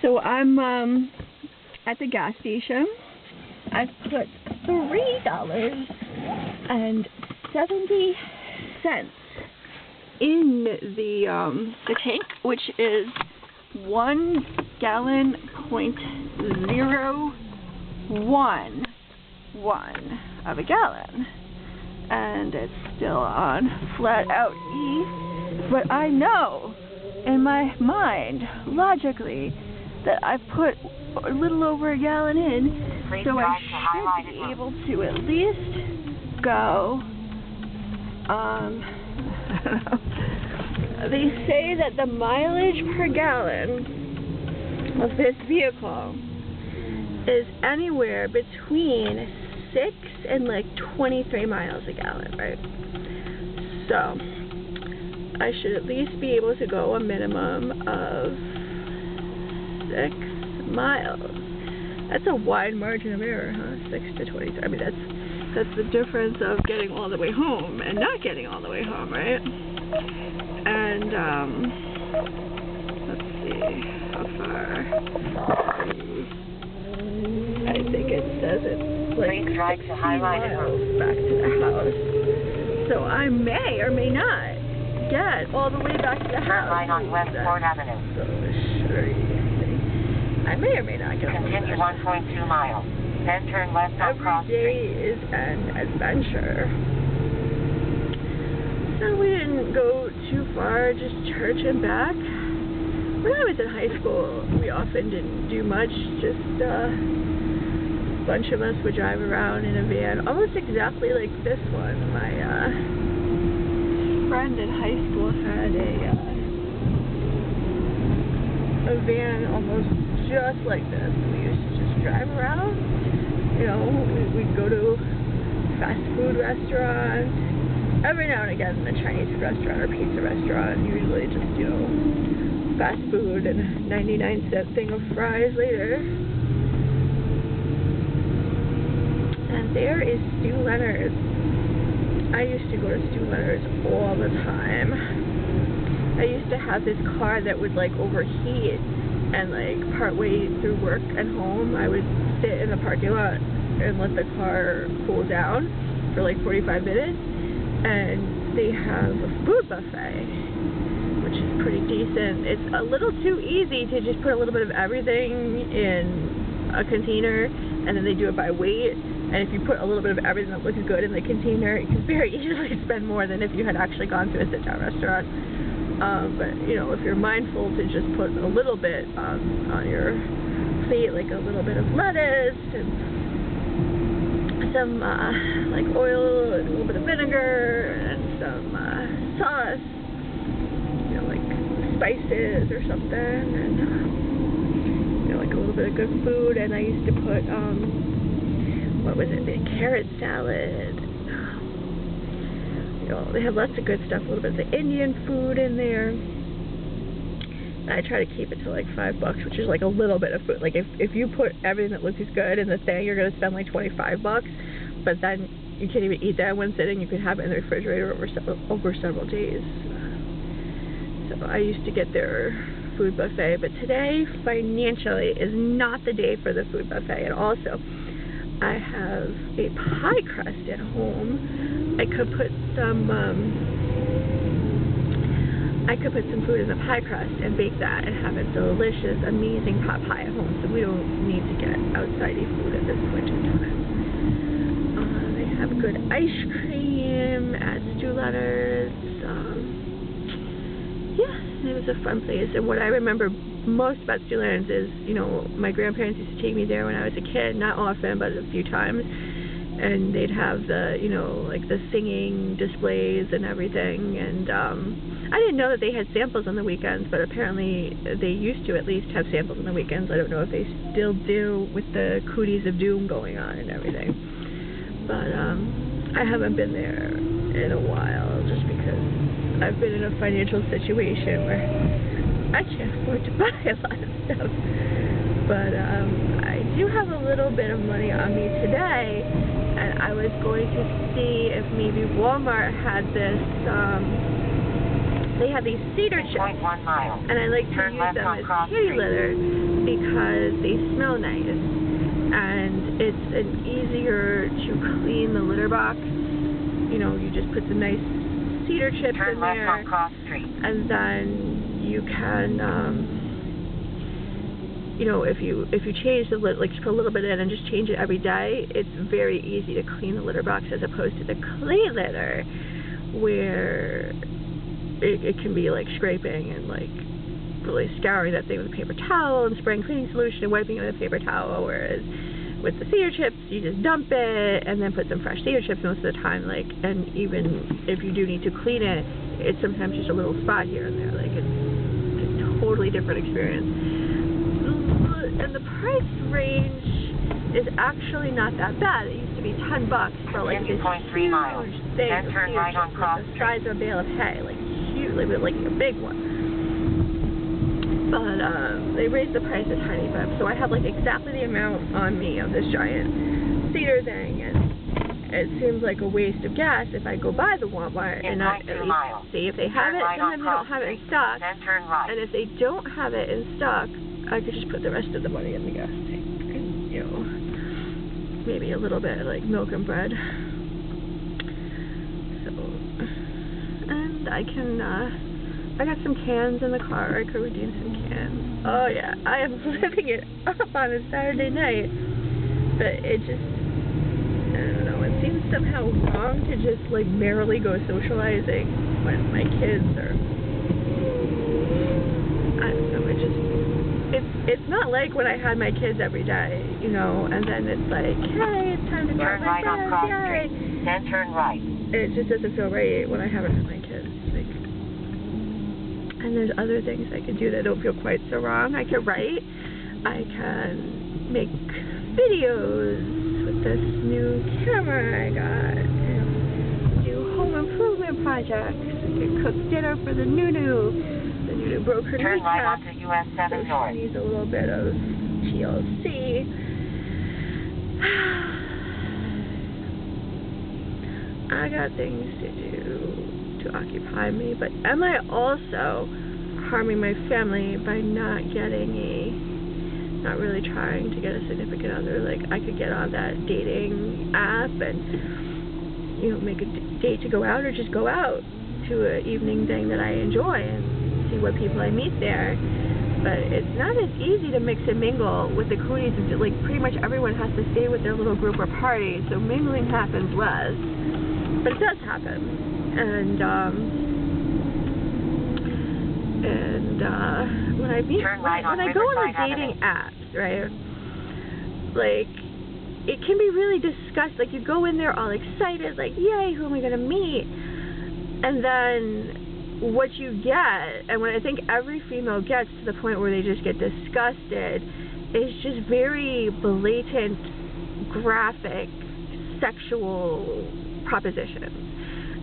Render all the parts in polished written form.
So I'm at the gas station. I've put $3.70 in the tank, which is 1 gallon .01 of a gallon, and it's still on flat out E. But I know in my mind, logically, that I've put a little over a gallon in, so I should be able to at least go, I don't know. They say that the mileage per gallon of this vehicle is anywhere between 6 and like 23 miles a gallon, right? So I should at least be able to go a minimum of 6 miles. That's a wide margin of error, huh? 6 to 23. I mean, that's the difference of getting all the way home and not getting all the way home, right? And let's see how far. I think it says it's like 16 miles back to the house. So I may or may not get all the way back to the house. Right on West 4th Avenue. So sure, I may or may not get all the way back. Continue 1.2 miles. Then turn left on Cross Street. Every day is an adventure. So we didn't go too far, just church and back. When I was in high school, we often didn't do much, just a bunch of us would drive around in a van, almost exactly like this one. My friend in high school had a van almost just like this. We used to just drive around, you know, we'd go to fast food restaurants, every now and again a Chinese food restaurant or pizza restaurant, usually just, you know, fast food and a 99-cent thing of fries later. And there is Stu Leonard's. I used to go to Stu Leonard's all the time. I used to have this car that would like overheat, and like partway through work and home I would sit in the parking lot and let the car cool down for like 45 minutes, and they have a food buffet, which is pretty decent. It's a little too easy to just put a little bit of everything in a container, and then they do it by weight. And if you put a little bit of everything that looks good in the container, you can very easily spend more than if you had actually gone to a sit-down restaurant. But, you know, if you're mindful to just put a little bit on your plate, like a little bit of lettuce and some, like oil and a little bit of vinegar and some sauce, you know, like spices or something, and, you know, like a little bit of good food. And I used to put, what was it, the carrot salad. You know, they have lots of good stuff, a little bit of the Indian food in there. And I try to keep it to like $5, which is like a little bit of food. Like if you put everything that looks good in the thing, you're going to spend like $25, but then you can't even eat that in one sitting. You can have it in the refrigerator over several days. So I used to get their food buffet, but today financially is not the day for the food buffet. And also, I have a pie crust at home. I could put some food in the pie crust and bake that and have a delicious, amazing pot pie at home. So we don't need to get outside-y food at this point in time. They have good ice cream at Stu Leonard's. Yeah, it was a fun place. And what I remember most about Stu Leonard's is, you know, my grandparents used to take me there when I was a kid, not often, but a few times, and they'd have the, you know, like the singing displays and everything, and I didn't know that they had samples on the weekends, but apparently they used to at least have samples on the weekends. I don't know if they still do with the Cooties of Doom going on and everything, but I haven't been there in a while, just because I've been in a financial situation where I can't afford to buy a lot of stuff. But I do have a little bit of money on me today, and I was going to see if maybe Walmart had this they have these cedar chips, 2.1 miles. and I like to Turn use left them on as Cross kitty Street. litter because they smell nice, and it's an easier to clean the litter box. You know, you just put the nice cedar chips Turn in left there, on Cross Street. and then you can, you know, if you change the litter, like just put a little bit in and just change it every day, it's very easy to clean the litter box as opposed to the clay litter, where it can be like scraping and like really scouring that thing with a paper towel and spraying cleaning solution and wiping it with a paper towel, whereas with the cedar chips you just dump it and then put some fresh cedar chips most of the time, like, and even if you do need to clean it, it's sometimes just a little spot here and there, like it's a totally different experience. And the price range is actually not that bad. It used to be $10 for like this 2.3 miles. huge thing Then of turn cedar right chips, on Cross like the size of a bale of hay, like huge, like a big one. But they raised the price a tiny bit, so I have like exactly the amount on me of this giant cedar thing, and it seems like a waste of gas if I go by the Walmart and not at least see if they have it. Sometimes they don't have it in stock, and if they don't have it in stock, I could just put the rest of the money in the gas tank, and, you know, maybe a little bit like milk and bread. So, and I can, I got some cans in the car. I could redeem some cans. Oh yeah, I am living it up on a Saturday night, but it just, I don't know, it seems somehow wrong to just like merrily go socializing when my kids are, I don't know, it just, it's not like when I had my kids every day, you know, and then it's like, hey, it's time to go out with my friends, yay. Then turn right. It just doesn't feel right when I haven't had my kids, like, and there's other things I can do that don't feel quite so wrong. I can write, I can make videos with this new camera I got, and do home improvement projects, I can cook dinner for the Nunu. The Nunu broke her Turn right kneecap, onto US 7 so North. she needs a little bit of TLC. I got things to do to occupy me, but am I also harming my family by not really trying to get a significant other? Like, I could get on that dating app and, you know, make a date to go out, or just go out to an evening thing that I enjoy and see what people I meet there. But it's not as easy to mix and mingle with the conies. Like, pretty much everyone has to stay with their little group or party, so mingling happens less. But it does happen. And when I go on the dating apps, right, like, it can be really disgusting. Like, you go in there all excited, like, yay, who am I going to meet? And then what you get, and what I think every female gets to the point where they just get disgusted, is just very blatant, graphic, sexual propositions.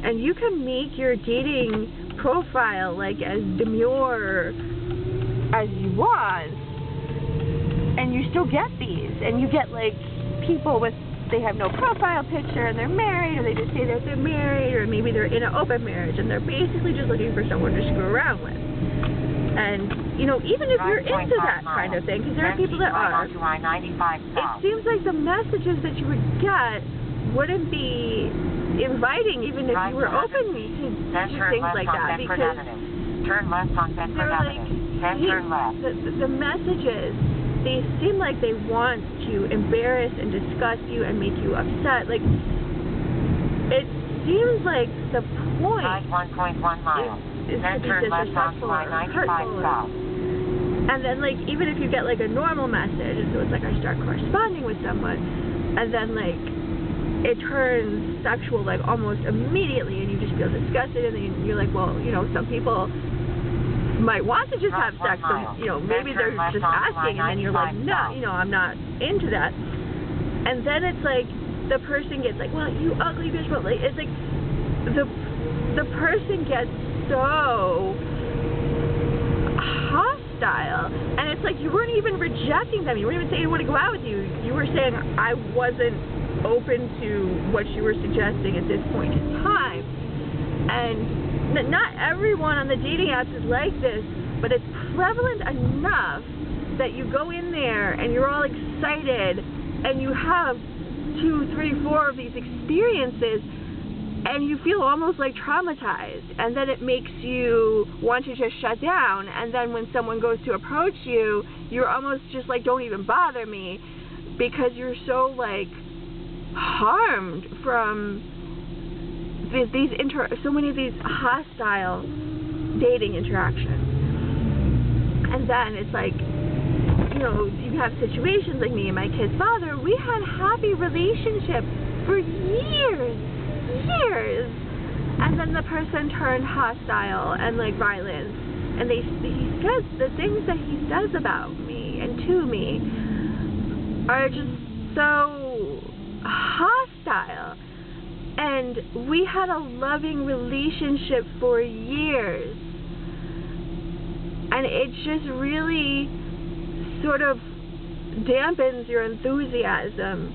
And you can make your dating profile like as demure as you want, and you still get these. And you get like people with, they have no profile picture and they're married, or they just say that they're married, or maybe they're in an open marriage and they're basically just looking for someone to screw around with. And, you know, even if you're into that kind of thing, because there are people that are, it seems like the messages that you would get wouldn't be inviting, even if you were open to things like that, because turn left on Bedford Avenue. Then turn left. The messages, they seem like they want to embarrass and disgust you and make you upset. Like, it seems like the point Drive 1.1 miles. is Then to be turn left onto disrespectful or I-95 hurtful. south. And then, like, even if you get like a normal message, and so it's like I start corresponding with someone, and then like it turns sexual like almost immediately, and you just feel disgusted, and then you're like, well, you know, some people might want to just have sex, so, you know, maybe they're just asking, and then you're like, no, you know, I'm not into that. And then it's like the person gets like, well, you ugly bitch, but like, it's like the person gets so hostile, and it's like you weren't even rejecting them, you weren't even saying I want to go out with you, you were saying I wasn't open to what you were suggesting at this point in time. And not everyone on the dating apps is like this, but it's prevalent enough that you go in there and you're all excited and you have 2, 3, 4 of these experiences and you feel almost like traumatized, and then it makes you want to just shut down, and then when someone goes to approach you, you're almost just like, don't even bother me, because you're so like harmed from so many of these hostile dating interactions. And then it's like, you know, you have situations like me and my kid's father. We had happy relationships for years, and then the person turned hostile and like violent, and he says the things that he says about me and to me are just so hostile. And we had a loving relationship for years, and it just really sort of dampens your enthusiasm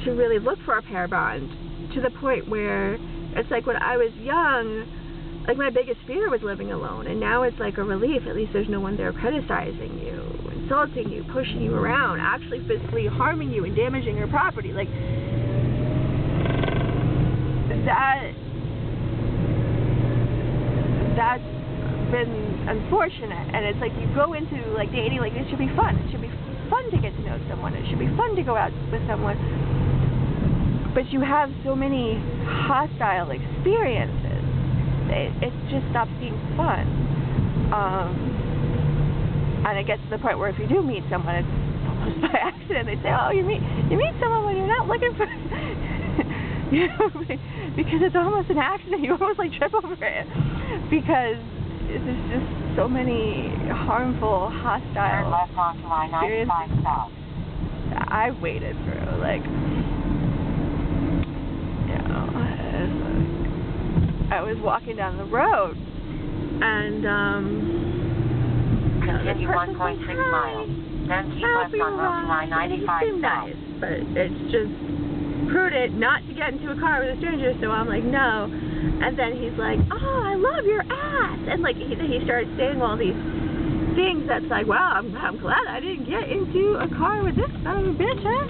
to really look for a pair bond, to the point where it's like when I was young, like my biggest fear was living alone, and now it's like a relief. At least there's no one there criticizing you, insulting you, pushing you around, actually physically harming you and damaging your property. Like, that's been unfortunate. And it's like you go into like dating, like it should be fun. It should be fun to get to know someone. It should be fun to go out with someone. But you have so many hostile experiences, it just stops being fun. And it gets to the point where if you do meet someone, it's almost by accident. They say, oh, you meet someone when you're not looking for you know, because it's almost an accident. You almost like trip over it, because there's just so many harmful, hostile experiences I've waded through. Like, I was walking down the road, and continue 1.6 miles. Then keep left on Route 95 south. But it's just prudent not to get into a car with a stranger, so I'm like, no. And then he's like, oh, I love your ass, and like he started saying all these things that's like, wow, I'm glad I didn't get into a car with this son of a bitch, huh?